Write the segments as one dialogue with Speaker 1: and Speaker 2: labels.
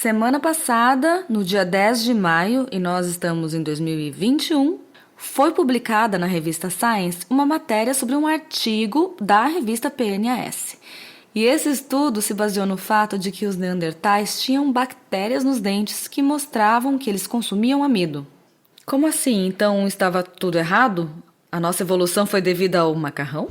Speaker 1: Semana passada, no dia 10 de maio, e nós estamos em 2021, foi publicada na revista Science uma matéria sobre um artigo da revista PNAS. E esse estudo se baseou no fato de que os neandertais tinham bactérias nos dentes que mostravam que eles consumiam amido. Como assim? Então estava tudo errado? A nossa evolução foi devida ao macarrão?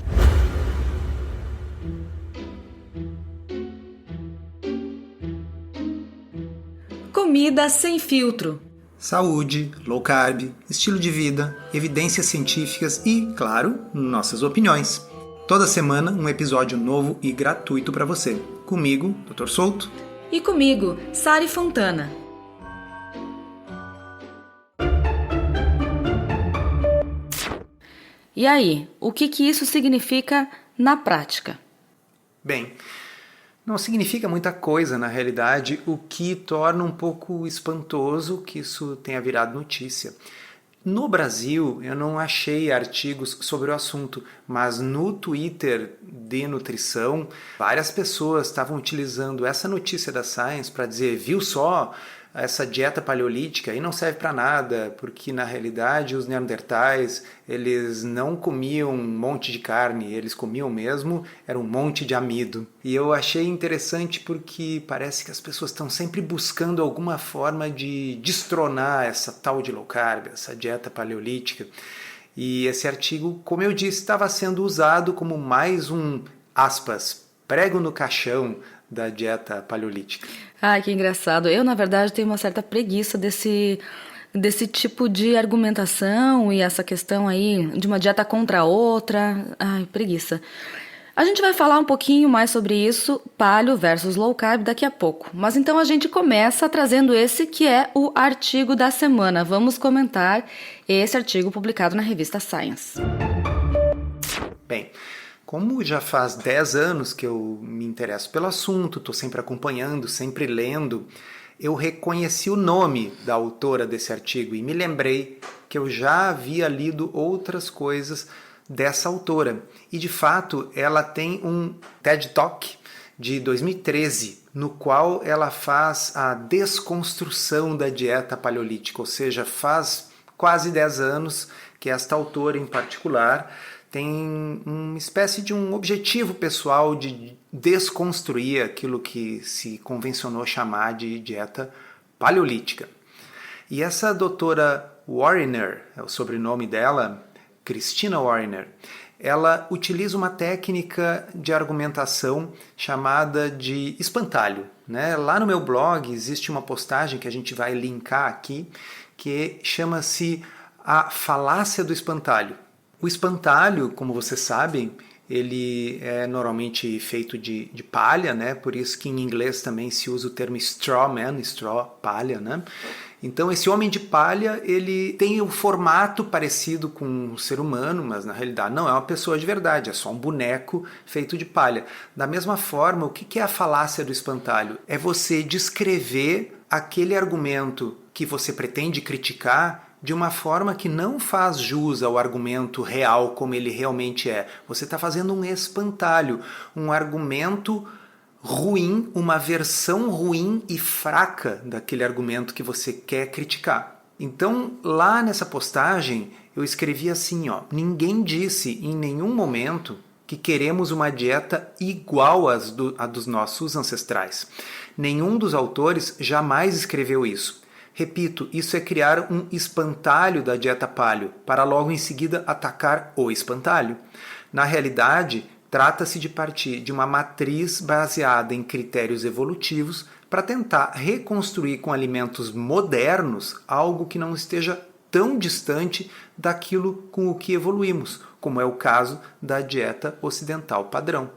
Speaker 1: Comida sem filtro.
Speaker 2: Saúde, low carb, estilo de vida, evidências científicas e, claro, nossas opiniões. Toda semana um episódio novo e gratuito para você. Comigo, Dr. Souto.
Speaker 1: E comigo, Sari Fontana. E aí, o que isso significa na prática?
Speaker 2: Bem, não significa muita coisa na realidade, o que torna um pouco espantoso que isso tenha virado notícia. No Brasil, eu não achei artigos sobre o assunto, mas no Twitter de nutrição, várias pessoas estavam utilizando essa notícia da Science para dizer, viu só, essa dieta paleolítica aí não serve para nada, porque na realidade os neandertais, eles não comiam um monte de carne, eles comiam mesmo, era um monte de amido. E eu achei interessante porque parece que as pessoas estão sempre buscando alguma forma de destronar essa tal de low carb, essa dieta paleolítica. E esse artigo, como eu disse, estava sendo usado como mais um, aspas, prego no caixão da dieta paleolítica.
Speaker 1: Ai, que engraçado. Eu, na verdade, tenho uma certa preguiça desse tipo de argumentação e essa questão aí de uma dieta contra a outra. Ai, preguiça. A gente vai falar um pouquinho mais sobre isso, paleo versus low carb, daqui a pouco. Mas então a gente começa trazendo esse que é o artigo da semana. Vamos comentar esse artigo publicado na revista Science.
Speaker 2: Bem, como já faz 10 anos que eu me interesso pelo assunto, estou sempre acompanhando, sempre lendo, eu reconheci o nome da autora desse artigo e me lembrei que eu já havia lido outras coisas dessa autora. E de fato, ela tem um TED Talk de 2013, no qual ela faz a desconstrução da dieta paleolítica, ou seja, faz quase 10 anos que esta autora em particular tem uma espécie de um objetivo pessoal de desconstruir aquilo que se convencionou chamar de dieta paleolítica. E essa doutora Warriner, é o sobrenome dela, Christina Warriner, ela utiliza uma técnica de argumentação chamada de espantalho, né? Lá no meu blog existe uma postagem que a gente vai linkar aqui, que chama-se a falácia do espantalho. O espantalho, como vocês sabem, ele é normalmente feito de palha, né? Por isso que em inglês também se usa o termo straw man, straw, palha, né? Então esse homem de palha, ele tem um formato parecido com um ser humano, mas na realidade não é uma pessoa de verdade, é só um boneco feito de palha. Da mesma forma, o que é a falácia do espantalho? É você descrever aquele argumento que você pretende criticar de uma forma que não faz jus ao argumento real como ele realmente é. Você está fazendo um espantalho, um argumento ruim, uma versão ruim e fraca daquele argumento que você quer criticar. Então, lá nessa postagem, eu escrevi assim, ó, ninguém disse em nenhum momento que queremos uma dieta igual à dos nossos ancestrais. Nenhum dos autores jamais escreveu isso. Repito, isso é criar um espantalho da dieta paleo, para logo em seguida atacar o espantalho. Na realidade, trata-se de partir de uma matriz baseada em critérios evolutivos para tentar reconstruir com alimentos modernos algo que não esteja tão distante daquilo com o que evoluímos, como é o caso da dieta ocidental padrão.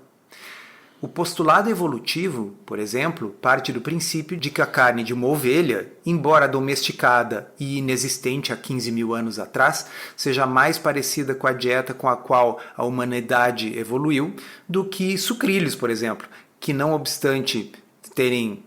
Speaker 2: O postulado evolutivo, por exemplo, parte do princípio de que a carne de uma ovelha, embora domesticada e inexistente há 15 mil anos atrás, seja mais parecida com a dieta com a qual a humanidade evoluiu do que sucrilhos, por exemplo, que não obstante terem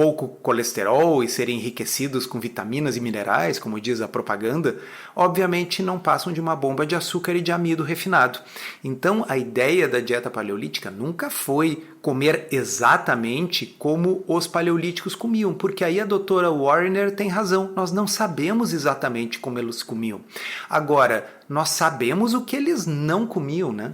Speaker 2: pouco colesterol e serem enriquecidos com vitaminas e minerais, como diz a propaganda, obviamente não passam de uma bomba de açúcar e de amido refinado. Então, a ideia da dieta paleolítica nunca foi comer exatamente como os paleolíticos comiam, porque aí a doutora Warner tem razão, nós não sabemos exatamente como eles comiam. Agora, nós sabemos o que eles não comiam, né?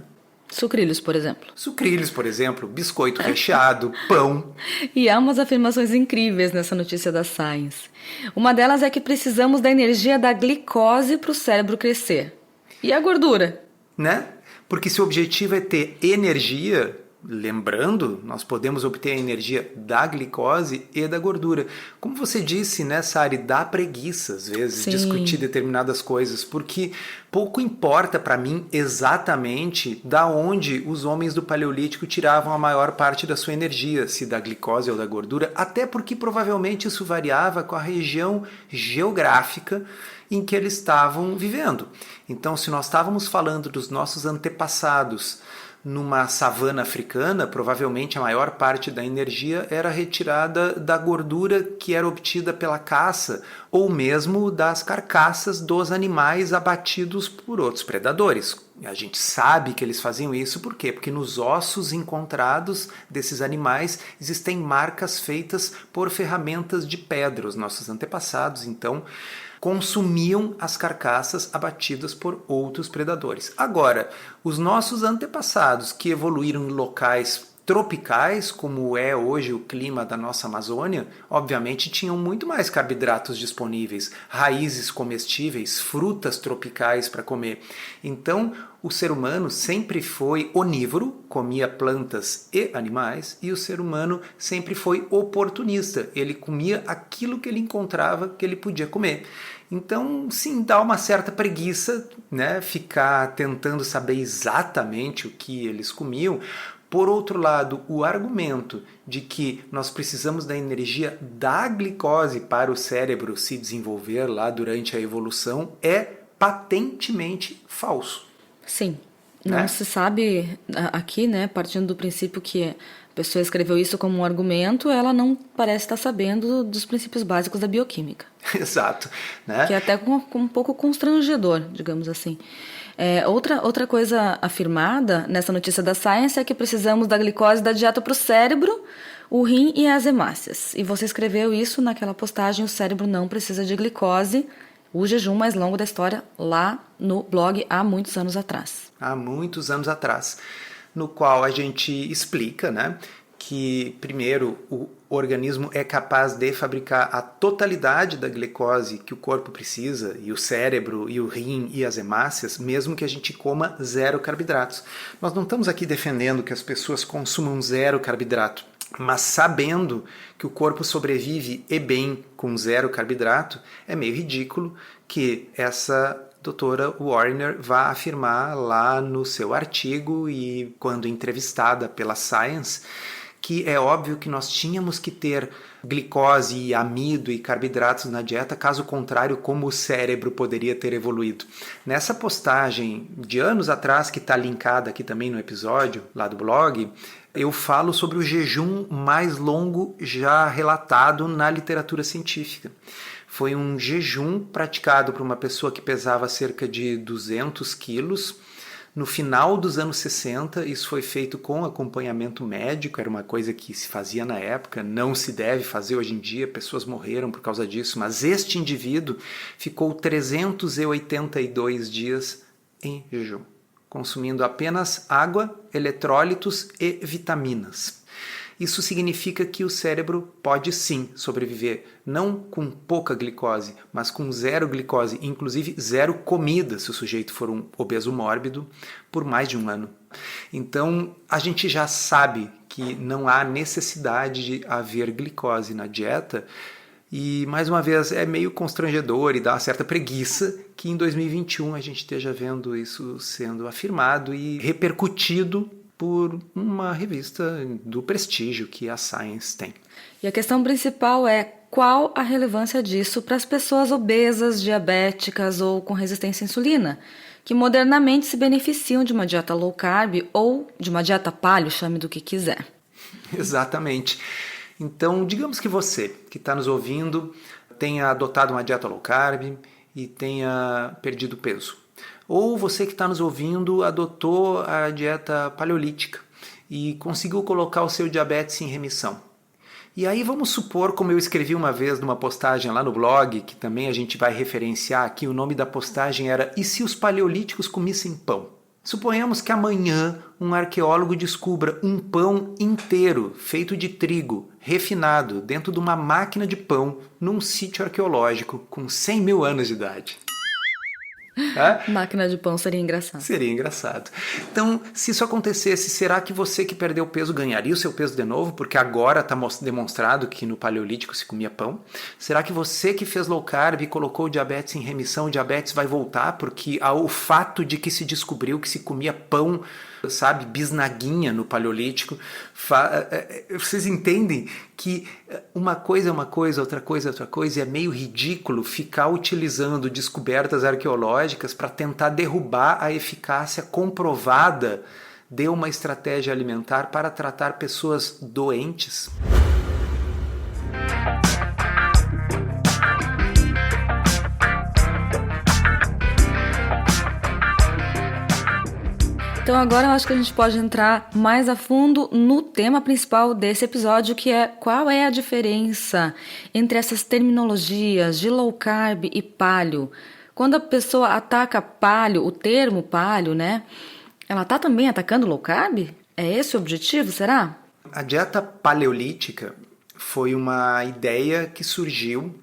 Speaker 1: Sucrilhos, por exemplo.
Speaker 2: Sucrilhos, por exemplo, biscoito recheado, pão.
Speaker 1: E há umas afirmações incríveis nessa notícia da Science. Uma delas é que precisamos da energia da glicose para o cérebro crescer. E a gordura?
Speaker 2: Né? Porque se o objetivo é ter energia, lembrando, nós podemos obter a energia da glicose e da gordura. Como você disse, né, Sari, dá preguiça às vezes
Speaker 1: Sim.
Speaker 2: discutir determinadas coisas, porque pouco importa para mim exatamente da onde os homens do Paleolítico tiravam a maior parte da sua energia, se da glicose ou da gordura, até porque provavelmente isso variava com a região geográfica em que eles estavam vivendo. Então, se nós estávamos falando dos nossos antepassados numa savana africana, provavelmente a maior parte da energia era retirada da gordura que era obtida pela caça ou mesmo das carcaças dos animais abatidos por outros predadores. A gente sabe que eles faziam isso por quê? Porque nos ossos encontrados desses animais existem marcas feitas por ferramentas de pedra. Os nossos antepassados, então, consumiam as carcaças abatidas por outros predadores. Agora, os nossos antepassados que evoluíram em locais tropicais, como é hoje o clima da nossa Amazônia, obviamente tinham muito mais carboidratos disponíveis, raízes comestíveis, frutas tropicais para comer. Então, o ser humano sempre foi onívoro, comia plantas e animais, e o ser humano sempre foi oportunista. Ele comia aquilo que ele encontrava que ele podia comer. Então, sim, dá uma certa preguiça, né, ficar tentando saber exatamente o que eles comiam. Por outro lado, o argumento de que nós precisamos da energia da glicose para o cérebro se desenvolver lá durante a evolução é patentemente falso.
Speaker 1: Sim. Não se sabe aqui, né, partindo do princípio que a pessoa escreveu isso como um argumento, ela não parece estar sabendo dos princípios básicos da bioquímica.
Speaker 2: Exato. Né?
Speaker 1: Que é até um pouco constrangedor, digamos assim. Outra coisa afirmada nessa notícia da Science é que precisamos da glicose da dieta para o cérebro, o rim e as hemácias. E você escreveu isso naquela postagem, o cérebro não precisa de glicose, o jejum mais longo da história, lá no blog há muitos anos atrás.
Speaker 2: Há muitos anos atrás, no qual a gente explica, né, que, primeiro, o organismo é capaz de fabricar a totalidade da glicose que o corpo precisa, e o cérebro, e o rim, e as hemácias, mesmo que a gente coma zero carboidratos. Nós não estamos aqui defendendo que as pessoas consumam zero carboidrato, mas sabendo que o corpo sobrevive e bem com zero carboidrato, é meio ridículo que essa doutora Warner vá afirmar lá no seu artigo e quando entrevistada pela Science, que é óbvio que nós tínhamos que ter glicose, amido e carboidratos na dieta, caso contrário, como o cérebro poderia ter evoluído. Nessa postagem de anos atrás, que está linkada aqui também no episódio lá do blog, eu falo sobre o jejum mais longo já relatado na literatura científica. Foi um jejum praticado por uma pessoa que pesava cerca de 200 quilos. No final dos anos 60, isso foi feito com acompanhamento médico, era uma coisa que se fazia na época, não se deve fazer hoje em dia, pessoas morreram por causa disso, mas este indivíduo ficou 382 dias em jejum, consumindo apenas água, eletrólitos e vitaminas. Isso significa que o cérebro pode sim sobreviver, não com pouca glicose, mas com zero glicose, inclusive zero comida, se o sujeito for um obeso mórbido, por mais de um ano. Então, a gente já sabe que não há necessidade de haver glicose na dieta, e, mais uma vez, é meio constrangedor e dá uma certa preguiça que em 2021 a gente esteja vendo isso sendo afirmado e repercutido por uma revista do prestígio que a Science tem.
Speaker 1: E a questão principal é qual a relevância disso para as pessoas obesas, diabéticas ou com resistência à insulina, que modernamente se beneficiam de uma dieta low carb ou de uma dieta paleo, chame do que quiser.
Speaker 2: Exatamente. Então, digamos que você, que está nos ouvindo, tenha adotado uma dieta low carb e tenha perdido peso. Ou você que está nos ouvindo adotou a dieta paleolítica e conseguiu colocar o seu diabetes em remissão. E aí vamos supor, como eu escrevi uma vez numa postagem lá no blog, que também a gente vai referenciar aqui, o nome da postagem era "E se os paleolíticos comessem pão?". Suponhamos que amanhã um arqueólogo descubra um pão inteiro, feito de trigo, refinado, dentro de uma máquina de pão, num sítio arqueológico com 100 mil anos de idade.
Speaker 1: Máquina de pão seria engraçado.
Speaker 2: Seria engraçado. Então, se isso acontecesse, será que você que perdeu peso ganharia o seu peso de novo? Porque agora está demonstrado que no Paleolítico se comia pão. Será que você que fez low carb e colocou o diabetes em remissão, o diabetes vai voltar? Porque o fato de que se descobriu que se comia pão, sabe, bisnaguinha no Paleolítico, vocês entendem que uma coisa é uma coisa, outra coisa é outra coisa, e é meio ridículo ficar utilizando descobertas arqueológicas para tentar derrubar a eficácia comprovada de uma estratégia alimentar para tratar pessoas doentes.
Speaker 1: Então agora eu acho que a gente pode entrar mais a fundo no tema principal desse episódio, que é qual é a diferença entre essas terminologias de low carb e paleo. Quando a pessoa ataca paleo, o termo paleo, né? Ela está também atacando low carb? É esse o objetivo, será?
Speaker 2: A dieta paleolítica foi uma ideia que surgiu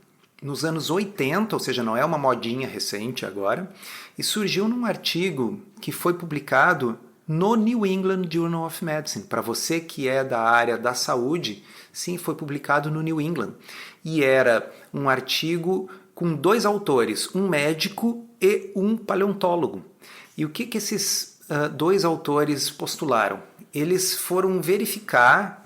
Speaker 2: nos anos 80, ou seja, não é uma modinha recente agora, e surgiu num artigo que foi publicado no New England Journal of Medicine. Para você que é da área da saúde, sim, foi publicado no New England. E era um artigo com 2 autores, um médico e um paleontólogo. E o que esses 2 autores postularam? Eles foram verificar,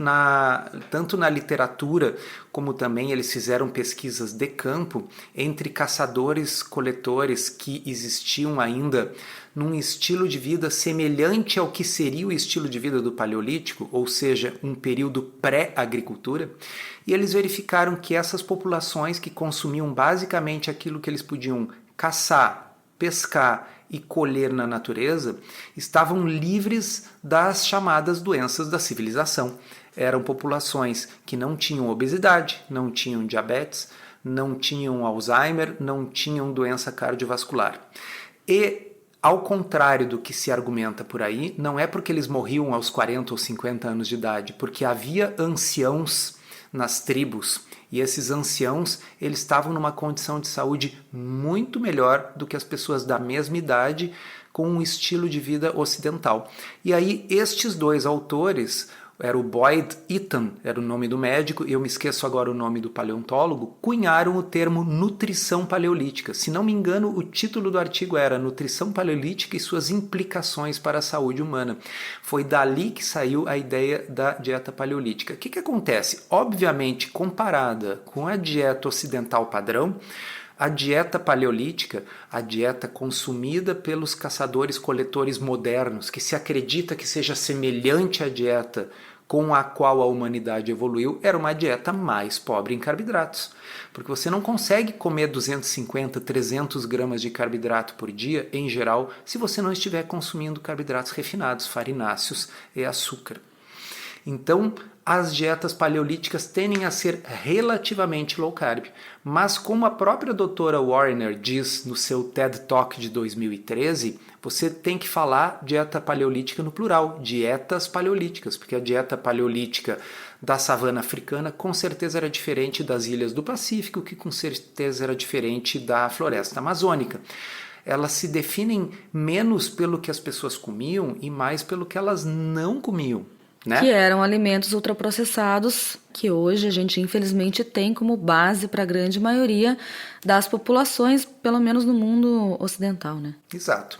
Speaker 2: tanto na literatura, como também eles fizeram pesquisas de campo entre caçadores-coletores que existiam ainda num estilo de vida semelhante ao que seria o estilo de vida do Paleolítico, ou seja, um período pré-agricultura, e eles verificaram que essas populações que consumiam basicamente aquilo que eles podiam caçar, pescar e colher na natureza, estavam livres das chamadas doenças da civilização. Eram populações que não tinham obesidade, não tinham diabetes, não tinham Alzheimer, não tinham doença cardiovascular. E, ao contrário do que se argumenta por aí, não é porque eles morriam aos 40 ou 50 anos de idade, porque havia anciãos nas tribos, e esses anciãos eles estavam numa condição de saúde muito melhor do que as pessoas da mesma idade com um estilo de vida ocidental. E aí estes 2 autores, era o Boyd Eaton, era o nome do médico, e eu me esqueço agora o nome do paleontólogo, cunharam o termo nutrição paleolítica. Se não me engano, o título do artigo era Nutrição Paleolítica e suas implicações para a saúde humana. Foi dali que saiu a ideia da dieta paleolítica. O que acontece? Obviamente, comparada com a dieta ocidental padrão, a dieta paleolítica, a dieta consumida pelos caçadores-coletores modernos, que se acredita que seja semelhante à dieta com a qual a humanidade evoluiu, era uma dieta mais pobre em carboidratos. Porque você não consegue comer 250, 300 gramas de carboidrato por dia, em geral, se você não estiver consumindo carboidratos refinados, farináceos e açúcar. Então, as dietas paleolíticas tendem a ser relativamente low carb, mas como a própria doutora Warner diz no seu TED Talk de 2013, você tem que falar dieta paleolítica no plural, dietas paleolíticas, porque a dieta paleolítica da savana africana com certeza era diferente das ilhas do Pacífico, que com certeza era diferente da floresta amazônica. Elas se definem menos pelo que as pessoas comiam e mais pelo que elas não comiam. Né?
Speaker 1: Que eram alimentos ultraprocessados que hoje a gente infelizmente tem como base para a grande maioria das populações, pelo menos no mundo ocidental, né?
Speaker 2: Exato.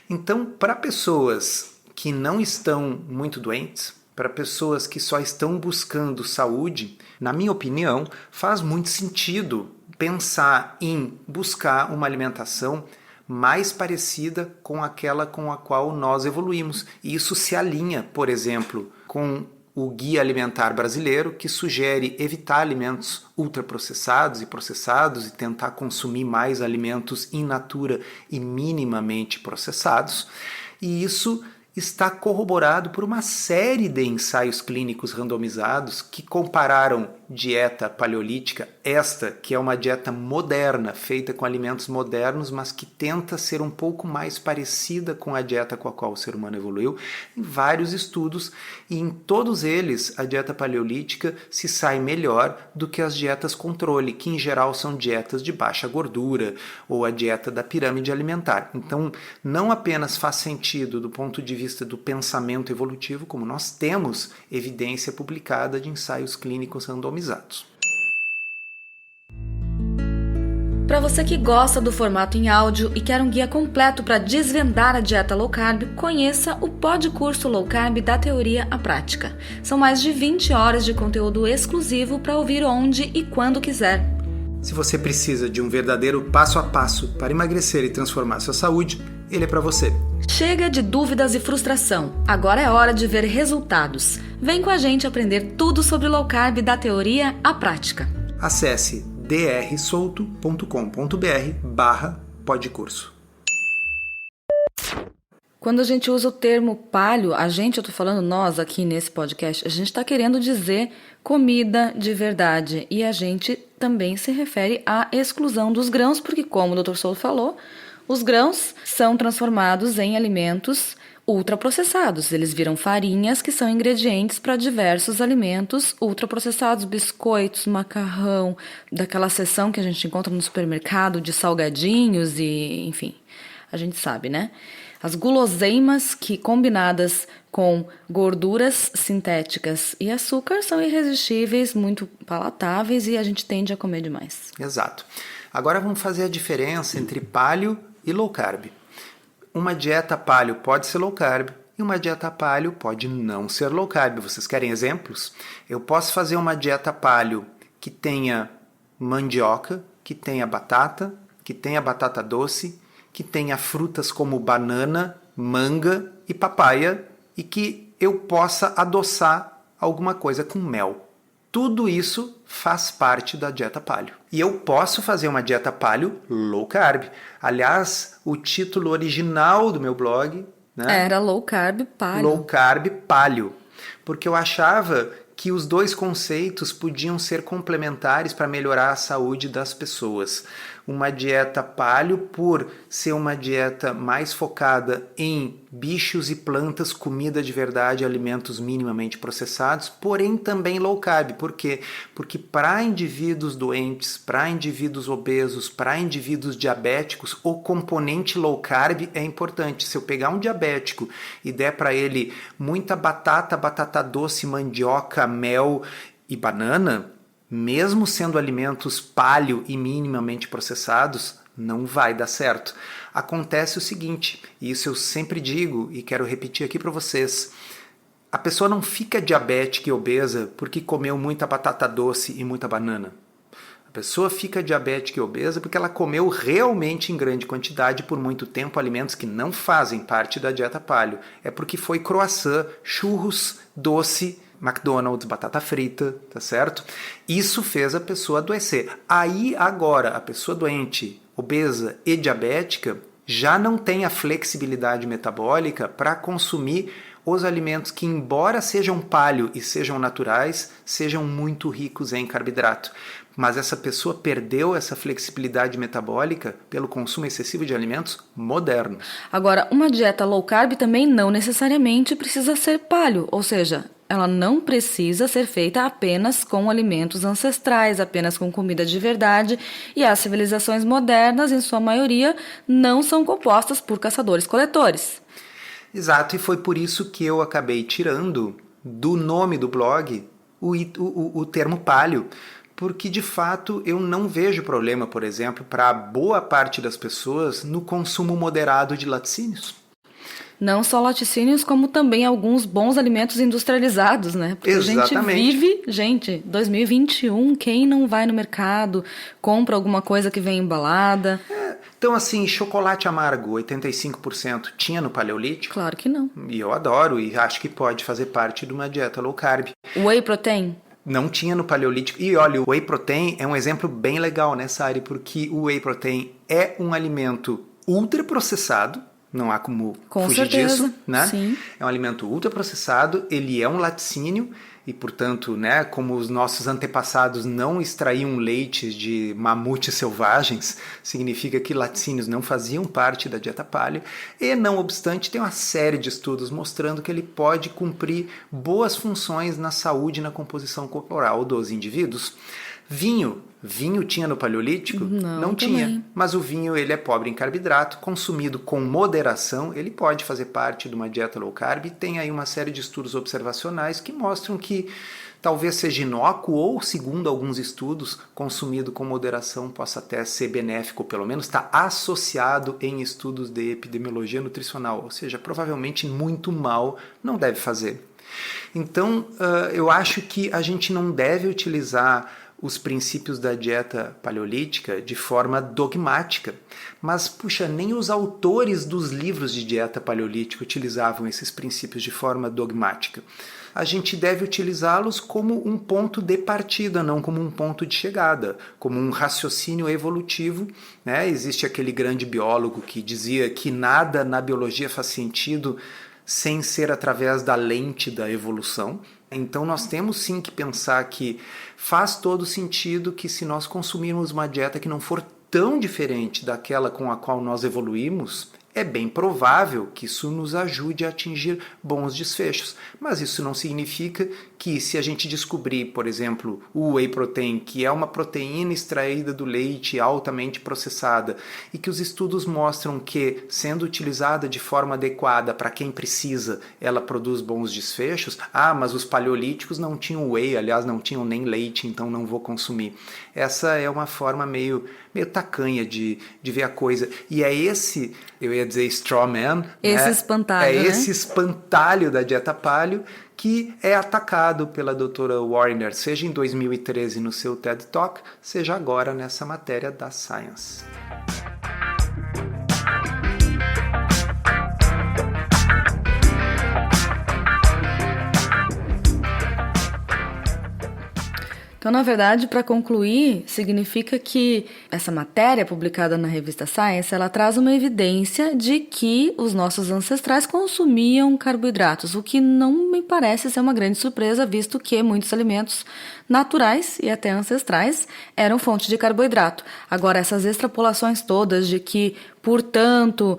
Speaker 2: Então, para pessoas que não estão muito doentes, para pessoas que só estão buscando saúde, na minha opinião, faz muito sentido pensar em buscar uma alimentação mais parecida com aquela com a qual nós evoluímos. E isso se alinha, por exemplo, com o Guia Alimentar Brasileiro, que sugere evitar alimentos ultraprocessados e processados e tentar consumir mais alimentos in natura e minimamente processados. E isso está corroborado por uma série de ensaios clínicos randomizados que compararam dieta paleolítica, esta que é uma dieta moderna, feita com alimentos modernos, mas que tenta ser um pouco mais parecida com a dieta com a qual o ser humano evoluiu, em vários estudos, e em todos eles a dieta paleolítica se sai melhor do que as dietas controle, que em geral são dietas de baixa gordura, ou a dieta da pirâmide alimentar. Então, não apenas faz sentido do ponto de vista do pensamento evolutivo, como nós temos evidência publicada de ensaios clínicos randomizados.
Speaker 1: Para você que gosta do formato em áudio e quer um guia completo para desvendar a dieta low carb, conheça o Podcurso Low Carb da Teoria à Prática. São mais de 20 horas de conteúdo exclusivo para ouvir onde e quando quiser.
Speaker 2: Se você precisa de um verdadeiro passo a passo para emagrecer e transformar sua saúde, ele é para você.
Speaker 1: Chega de dúvidas e frustração. Agora é hora de ver resultados. Vem com a gente aprender tudo sobre low carb da teoria à prática.
Speaker 2: Acesse drsolto.com.br/podcurso.
Speaker 1: Quando a gente usa o termo paleo, eu tô falando nós aqui nesse podcast, a gente está querendo dizer comida de verdade. E a gente também se refere à exclusão dos grãos, porque como o Dr. Souto falou, os grãos são transformados em alimentos ultraprocessados. Eles viram farinhas que são ingredientes para diversos alimentos ultraprocessados, biscoitos, macarrão, daquela seção que a gente encontra no supermercado de salgadinhos e, enfim, a gente sabe, né? As guloseimas que combinadas com gorduras sintéticas e açúcar são irresistíveis, muito palatáveis e a gente tende a comer demais.
Speaker 2: Exato. Agora vamos fazer a diferença entre paleo e low carb. Uma dieta paleo pode ser low carb e uma dieta paleo pode não ser low carb. Vocês querem exemplos? Eu posso fazer uma dieta paleo que tenha mandioca, que tenha batata doce, que tenha frutas como banana, manga e papaya e que eu possa adoçar alguma coisa com mel. Tudo isso faz parte da dieta paleo. E eu posso fazer uma dieta paleo low carb. Aliás, o título original do meu blog, né,
Speaker 1: era low carb paleo.
Speaker 2: Low carb paleo. Porque eu achava que os dois conceitos podiam ser complementares para melhorar a saúde das pessoas. Uma dieta paleo, por ser uma dieta mais focada em bichos e plantas, comida de verdade, alimentos minimamente processados, porém também low carb. Por quê? Porque para indivíduos doentes, para indivíduos obesos, para indivíduos diabéticos, o componente low carb é importante. Se eu pegar um diabético e der para ele muita batata doce, mandioca, mel e banana, mesmo sendo alimentos paleo e minimamente processados, não vai dar certo. Acontece o seguinte, e isso eu sempre digo e quero repetir aqui para vocês, a pessoa não fica diabética e obesa porque comeu muita batata doce e muita banana. A pessoa fica diabética e obesa porque ela comeu realmente em grande quantidade por muito tempo alimentos que não fazem parte da dieta paleo. É porque foi croissant, churros, doce, McDonald's, batata frita, tá certo? Isso fez a pessoa adoecer. Aí agora a pessoa doente, obesa e diabética já não tem a flexibilidade metabólica para consumir os alimentos que, embora sejam paleo e sejam naturais, sejam muito ricos em carboidrato. Mas essa pessoa perdeu essa flexibilidade metabólica pelo consumo excessivo de alimentos modernos.
Speaker 1: Agora, uma dieta low carb também não necessariamente precisa ser paleo, ou seja, ela não precisa ser feita apenas com alimentos ancestrais, apenas com comida de verdade, e as civilizações modernas, em sua maioria, não são compostas por caçadores-coletores.
Speaker 2: Exato, e foi por isso que eu acabei tirando do nome do blog o termo paleo, porque de fato eu não vejo problema, por exemplo, para boa parte das pessoas no consumo moderado de laticínios.
Speaker 1: Não só laticínios, como também alguns bons alimentos industrializados, né? Porque
Speaker 2: Exatamente.
Speaker 1: 2021, quem não vai no mercado, compra alguma coisa que vem embalada?
Speaker 2: Então, assim, chocolate amargo, 85%, tinha no Paleolítico?
Speaker 1: Claro que não.
Speaker 2: E eu adoro e acho que pode fazer parte de uma dieta low carb.
Speaker 1: Whey protein?
Speaker 2: Não tinha no Paleolítico. E olha, o Whey Protein é um exemplo bem legal nessa área, porque o Whey Protein é um alimento ultraprocessado, não há como fugir disso, né?
Speaker 1: Sim.
Speaker 2: É um alimento ultraprocessado, ele é um laticínio e, portanto, né, como os nossos antepassados não extraíam leite de mamutes selvagens, significa que laticínios não faziam parte da dieta paleo, e não obstante tem uma série de estudos mostrando que ele pode cumprir boas funções na saúde e na composição corporal dos indivíduos. Vinho tinha no Paleolítico? Não tinha. Mas o vinho ele é pobre em carboidrato, consumido com moderação, ele pode fazer parte de uma dieta low carb e tem aí uma série de estudos observacionais que mostram que talvez seja inócuo ou, segundo alguns estudos, consumido com moderação possa até ser benéfico, ou pelo menos está associado em estudos de epidemiologia nutricional, ou seja, provavelmente muito mal não deve fazer. Então, eu acho que a gente não deve utilizar os princípios da dieta paleolítica de forma dogmática. Mas, puxa, nem os autores dos livros de dieta paleolítica utilizavam esses princípios de forma dogmática. A gente deve utilizá-los como um ponto de partida, não como um ponto de chegada, como um raciocínio evolutivo, né? Existe aquele grande biólogo que dizia que nada na biologia faz sentido sem ser através da lente da evolução. Então nós temos sim que pensar que faz todo sentido que se nós consumirmos uma dieta que não for tão diferente daquela com a qual nós evoluímos, é bem provável que isso nos ajude a atingir bons desfechos. Mas isso não significa que se a gente descobrir, por exemplo, o Whey Protein, que é uma proteína extraída do leite altamente processada, e que os estudos mostram que, sendo utilizada de forma adequada para quem precisa, ela produz bons desfechos, mas os paleolíticos não tinham whey, aliás, não tinham nem leite, então não vou consumir. Essa é uma forma meio tacanha de ver a coisa. E é esse, eu ia dizer straw man,
Speaker 1: esse
Speaker 2: né?
Speaker 1: espantalho,
Speaker 2: esse espantalho da dieta paleo que é atacado pela doutora Warner, seja em 2013 no seu TED Talk, seja agora nessa matéria da Science.
Speaker 1: Então, na verdade, para concluir, significa que essa matéria publicada na revista Science, ela traz uma evidência de que os nossos ancestrais consumiam carboidratos, o que não me parece ser uma grande surpresa, visto que muitos alimentos naturais e até ancestrais eram fonte de carboidrato. Agora, essas extrapolações todas de que, portanto,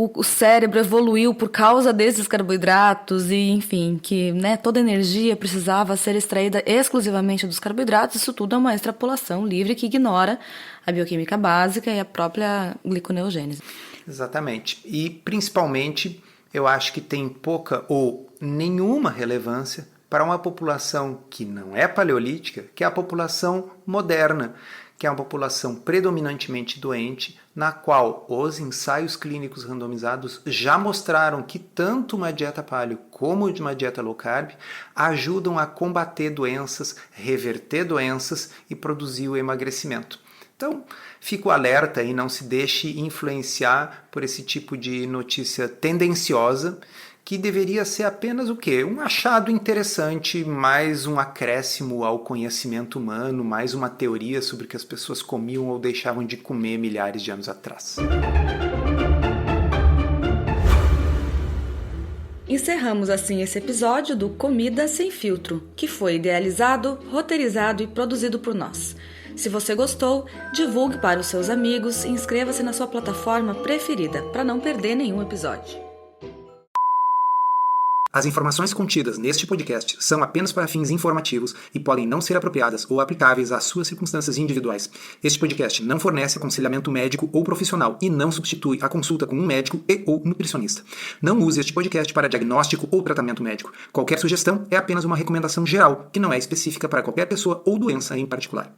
Speaker 1: o cérebro evoluiu por causa desses carboidratos e, enfim, que toda energia precisava ser extraída exclusivamente dos carboidratos, isso tudo é uma extrapolação livre que ignora a bioquímica básica e a própria gliconeogênese.
Speaker 2: Exatamente. E, principalmente, eu acho que tem pouca ou nenhuma relevância para uma população que não é paleolítica, que é a população moderna, que é uma população predominantemente doente, na qual os ensaios clínicos randomizados já mostraram que tanto uma dieta paleo como uma dieta low carb ajudam a combater doenças, reverter doenças e produzir o emagrecimento. Então, fico alerta e não se deixe influenciar por esse tipo de notícia tendenciosa, que deveria ser apenas o quê? Um achado interessante, mais um acréscimo ao conhecimento humano, mais uma teoria sobre o que as pessoas comiam ou deixavam de comer milhares de anos atrás.
Speaker 1: Encerramos assim esse episódio do Comida Sem Filtro, que foi idealizado, roteirizado e produzido por nós. Se você gostou, divulgue para os seus amigos e inscreva-se na sua plataforma preferida para não perder nenhum episódio.
Speaker 2: As informações contidas neste podcast são apenas para fins informativos e podem não ser apropriadas ou aplicáveis às suas circunstâncias individuais. Este podcast não fornece aconselhamento médico ou profissional e não substitui a consulta com um médico ou nutricionista. Não use este podcast para diagnóstico ou tratamento médico. Qualquer sugestão é apenas uma recomendação geral, que não é específica para qualquer pessoa ou doença em particular.